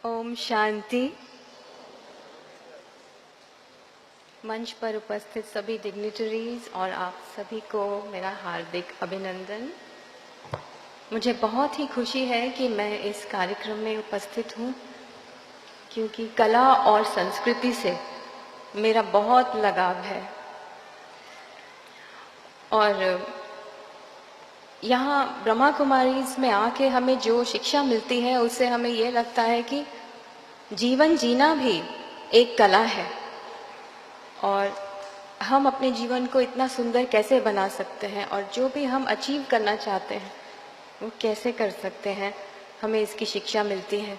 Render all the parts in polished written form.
ओम शांति। मंच पर उपस्थित सभी डिग्निटरीज और आप सभी को मेरा हार्दिक अभिनंदन। मुझे बहुत ही खुशी है कि मैं इस कार्यक्रम में उपस्थित हूँ, क्योंकि कला और संस्कृति से मेरा बहुत लगाव है। और यहाँ ब्रह्मा कुमारीज में आके हमें जो शिक्षा मिलती है, उससे हमें ये लगता है कि जीवन जीना भी एक कला है और हम अपने जीवन को इतना सुंदर कैसे बना सकते हैं और जो भी हम अचीव करना चाहते हैं वो कैसे कर सकते हैं, हमें इसकी शिक्षा मिलती है।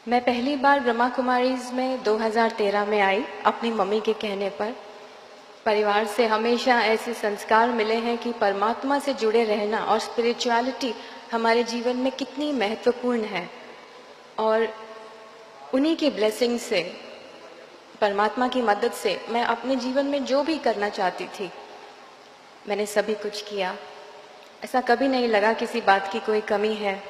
मैं पहली बार ब्रह्मा कुमारीज में 2013 में आई अपनी मम्मी के कहने पर। परिवार से हमेशा ऐसे संस्कार मिले हैं कि परमात्मा से जुड़े रहना और स्पिरिचुअलिटी हमारे जीवन में कितनी महत्वपूर्ण है, और उन्हीं की ब्लेसिंग से, परमात्मा की मदद से मैं अपने जीवन में जो भी करना चाहती थी मैंने सभी कुछ किया। ऐसा कभी नहीं लगा किसी बात की कोई कमी है।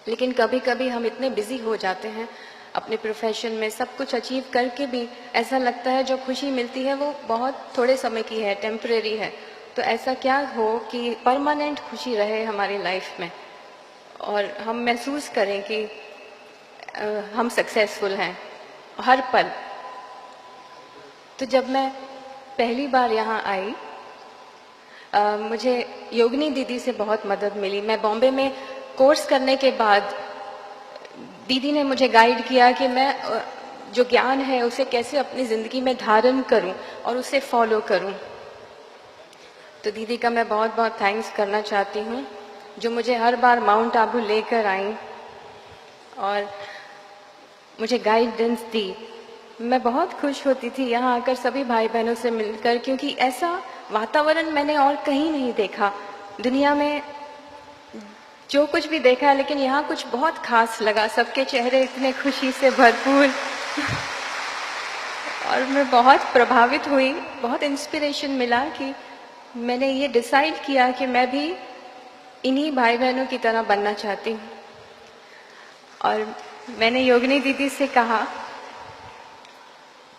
लेकिन कभी कभी हम इतने बिजी हो जाते हैं अपने प्रोफेशन में, सब कुछ अचीव करके भी ऐसा लगता है जो खुशी मिलती है वो बहुत थोड़े समय की है, टेम्परेरी है। तो ऐसा क्या हो कि परमानेंट खुशी रहे हमारी लाइफ में और हम महसूस करें कि हम सक्सेसफुल हैं हर पल। तो जब मैं पहली बार यहाँ आई, मुझे योगिनी दीदी से बहुत मदद मिली। मैं बॉम्बे में कोर्स करने के बाद दीदी ने मुझे गाइड किया कि मैं जो ज्ञान है उसे कैसे अपनी ज़िंदगी में धारण करूं और उसे फॉलो करूं। तो दीदी का मैं बहुत बहुत थैंक्स करना चाहती हूं, जो मुझे हर बार माउंट आबू लेकर आई और मुझे गाइडेंस दी। मैं बहुत खुश होती थी यहाँ आकर सभी भाई बहनों से मिलकर, क्योंकि ऐसा वातावरण मैंने और कहीं नहीं देखा। दुनिया में जो कुछ भी देखा है, लेकिन यहाँ कुछ बहुत खास लगा। सबके चेहरे इतने खुशी से भरपूर और मैं बहुत प्रभावित हुई, बहुत इंस्पिरेशन मिला कि मैंने ये डिसाइड किया कि मैं भी इन्हीं भाई बहनों की तरह बनना चाहती हूँ। और मैंने योगिनी दीदी से कहा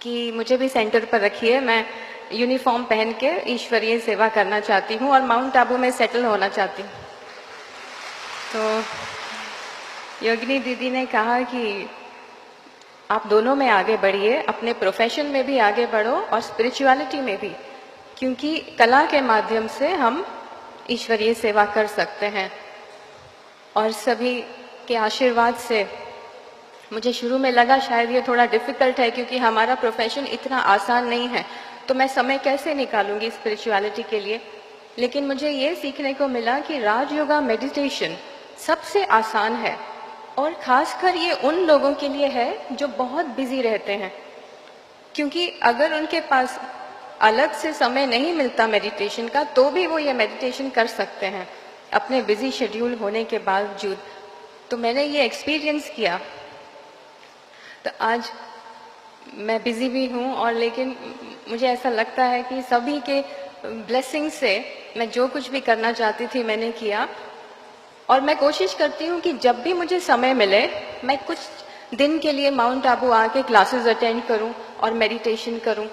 कि मुझे भी सेंटर पर रखिए, मैं यूनिफॉर्म पहन के ईश्वरीय सेवा करना चाहती हूँ और माउंट आबू में सेटल होना चाहती हूँ। तो योगिनी दीदी ने कहा कि आप दोनों में आगे बढ़िए, अपने प्रोफेशन में भी आगे बढ़ो और स्पिरिचुअलिटी में भी, क्योंकि कला के माध्यम से हम ईश्वरीय सेवा कर सकते हैं। और सभी के आशीर्वाद से मुझे शुरू में लगा शायद ये थोड़ा डिफिकल्ट है, क्योंकि हमारा प्रोफेशन इतना आसान नहीं है, तो मैं समय कैसे निकालूंगी स्पिरिचुअलिटी के लिए। लेकिन मुझे ये सीखने को मिला कि राजयोगा मेडिटेशन सबसे आसान है, और खासकर ये उन लोगों के लिए है जो बहुत बिजी रहते हैं, क्योंकि अगर उनके पास अलग से समय नहीं मिलता मेडिटेशन का, तो भी वो ये मेडिटेशन कर सकते हैं अपने बिजी शेड्यूल होने के बावजूद। तो मैंने ये एक्सपीरियंस किया। तो आज मैं बिजी भी हूँ, और लेकिन मुझे ऐसा लगता है कि सभी के ब्लेसिंग से मैं जो कुछ भी करना चाहती थी मैंने किया। और मैं कोशिश करती हूँ कि जब भी मुझे समय मिले मैं कुछ दिन के लिए माउंट आबू आके क्लासेस अटेंड करूँ और मेडिटेशन करूँ।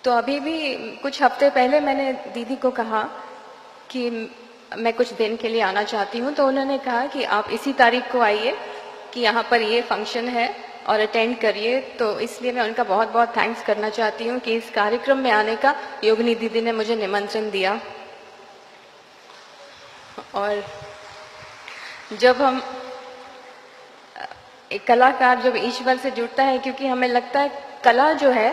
तो अभी भी कुछ हफ्ते पहले मैंने दीदी को कहा कि मैं कुछ दिन के लिए आना चाहती हूँ, तो उन्होंने कहा कि आप इसी तारीख को आइए कि यहाँ पर ये फंक्शन है और अटेंड करिए। तो इसलिए मैं उनका बहुत बहुत थैंक्स करना चाहती हूँ कि इस कार्यक्रम में आने का योगिनी दीदी ने मुझे निमंत्रण दिया। और जब हम एक कलाकार जब ईश्वर से जुड़ता है, क्योंकि हमें लगता है कला जो है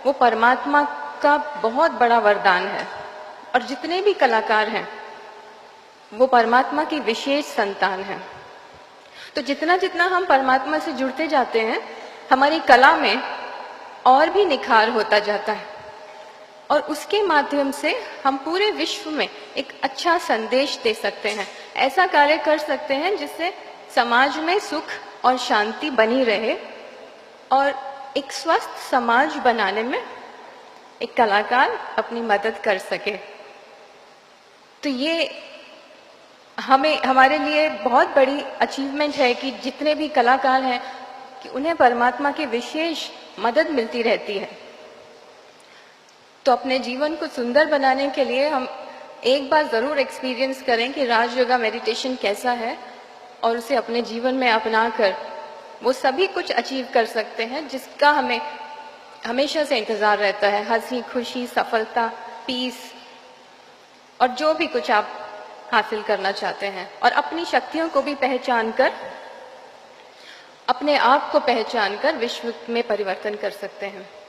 वो परमात्मा का बहुत बड़ा वरदान है, और जितने भी कलाकार हैं वो परमात्मा की विशेष संतान हैं। तो जितना जितना हम परमात्मा से जुड़ते जाते हैं, हमारी कला में और भी निखार होता जाता है, और उसके माध्यम से हम पूरे विश्व में एक अच्छा संदेश दे सकते हैं, ऐसा कार्य कर सकते हैं जिससे समाज में सुख और शांति बनी रहे, और एक स्वस्थ समाज बनाने में एक कलाकार अपनी मदद कर सके। तो ये हमें हमारे लिए बहुत बड़ी अचीवमेंट है कि जितने भी कलाकार हैं कि उन्हें परमात्मा की विशेष मदद मिलती रहती है। तो अपने जीवन को सुंदर बनाने के लिए हम एक बार ज़रूर एक्सपीरियंस करें कि राज योगा मेडिटेशन कैसा है और उसे अपने जीवन में अपनाकर वो सभी कुछ अचीव कर सकते हैं जिसका हमें हमेशा से इंतज़ार रहता है। हंसी, खुशी, सफलता, पीस और जो भी कुछ आप हासिल करना चाहते हैं, और अपनी शक्तियों को भी पहचान कर, अपने आप को पहचान कर विश्व में परिवर्तन कर सकते हैं।